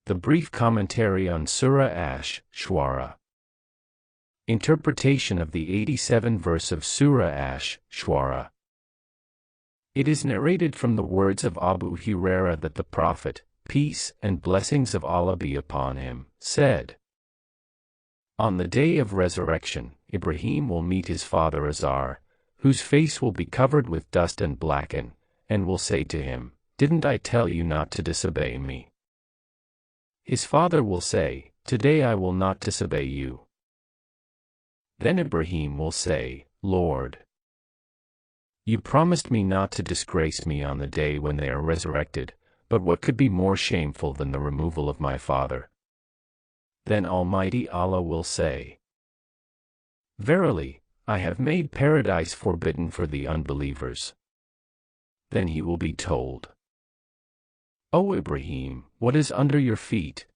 The brief commentary on Sura ash-shuara. Interpretation of the 87th verse of Sura ash-shuara. It is narrated from the words of Abu Hurairah that the Prophet, peace and blessings of Allah be upon him, said, "On the day of resurrection, Ibrahim will meet his father Azar, whose face will be covered with dust and blacken, and will say to him, 'Didn't I tell you not to disobey me?' His father will say, 'Today I will not disobey you.' Then Ibrahim will say, 'Lord, you promised me not to disgrace me on the day when they are resurrected, but what could be more shameful than the removal of my father?' Then Almighty Allah will say, 'Verily, I have made paradise forbidden for the unbelievers.' Then he will be told, 'O Ibrahim, what is under your feet?'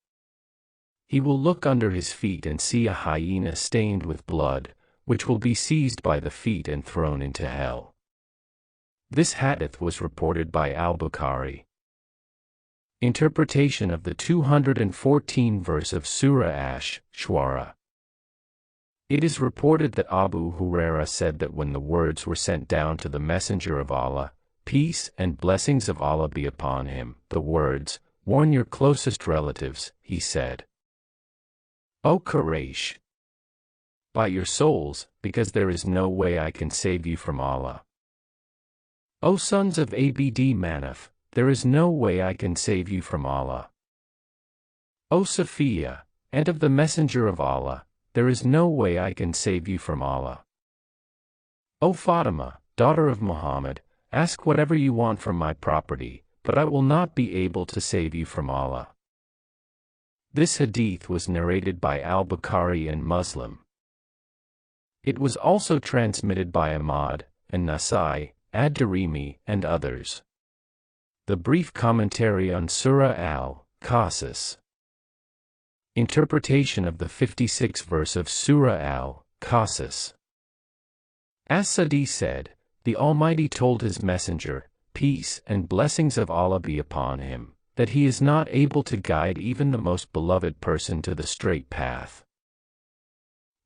He will look under his feet and see a hyena stained with blood, which will be seized by the feet and thrown into hell." This hadith was reported by Al-Bukhari. Interpretation of the 214th verse of Surah ash-shuara. It is reported that Abu Hurairah said that when the words were sent down to the Messenger of Allah, peace and blessings of Allah be upon him, the words, "Warn your closest relatives," he said, "O Quraysh, by your souls, because there is no way I can save you from Allah. O sons of Abd Manaf, there is no way I can save you from Allah. O Safiya, and of the Messenger of Allah, there is no way I can save you from Allah. O Fatima, daughter of Muhammad, ask whatever you want from my property, but I will not be able to save you from Allah." This hadith was narrated by Al-Bukhari and Muslim. It was also transmitted by Ahmad, and Nasai, Ad-Darimi, and others. The brief commentary on Sura Al-Kasas. Interpretation of the 56th verse of Sura Al-Kasas. As-Sadi said, "The Almighty told His Messenger, peace and blessings of Allah be upon him, that he is not able to guide even the most beloved person to the straight path.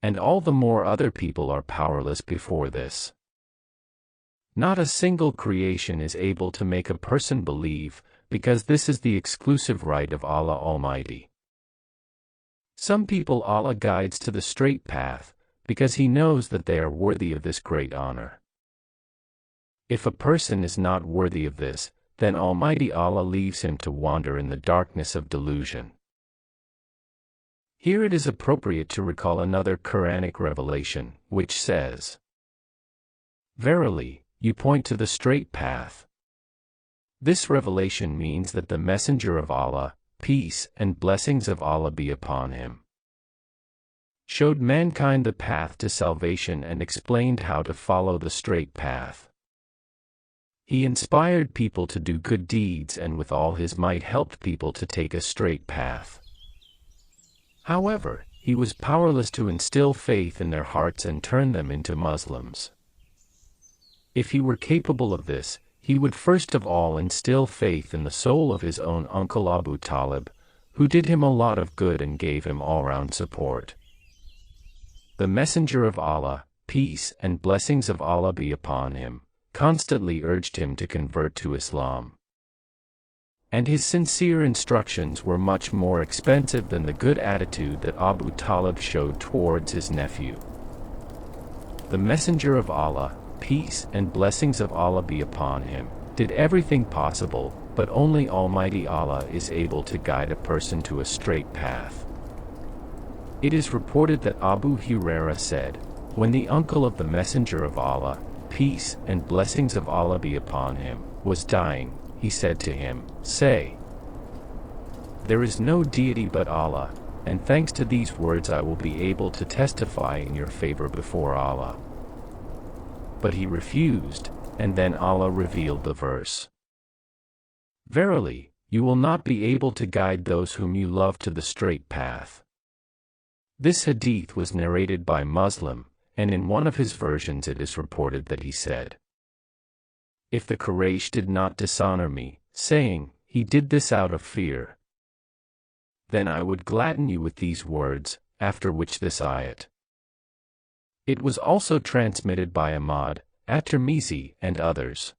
And all the more other people are powerless before this. Not a single creation is able to make a person believe, because this is the exclusive right of Allah Almighty. Some people Allah guides to the straight path, because He knows that they are worthy of this great honor. If a person is not worthy of this, then Almighty Allah leaves him to wander in the darkness of delusion." Here it is appropriate to recall another Quranic revelation, which says, "Verily, you point to the straight path." This revelation means that the Messenger of Allah, peace and blessings of Allah be upon him, showed mankind the path to salvation and explained how to follow the straight path. He inspired people to do good deeds and with all his might helped people to take a straight path. However, he was powerless to instill faith in their hearts and turn them into Muslims. If he were capable of this, he would first of all instill faith in the soul of his own uncle Abu Talib, who did him a lot of good and gave him all-round support. The Messenger of Allah, peace and blessings of Allah be upon him, constantly urged him to convert to Islam. And his sincere instructions were much more expensive than the good attitude that Abu Talib showed towards his nephew. The Messenger of Allah, peace and blessings of Allah be upon him, did everything possible, but only Almighty Allah is able to guide a person to a straight path. It is reported that Abu Hurairah said, when the uncle of the Messenger of Allah, peace and blessings of Allah be upon him, was dying, he said to him, "Say, there is no deity but Allah, and thanks to these words I will be able to testify in your favor before Allah." But he refused, and then Allah revealed the verse, "Verily, you will not be able to guide those whom you love to the straight path." This hadith was narrated by Muslim, and in one of his versions it is reported that he said, "If the Quraysh did not dishonor me, saying, 'He did this out of fear,' then I would gladden you with these words, after which this ayat. It was also transmitted by Ahmad, at-Tirmizi, and others.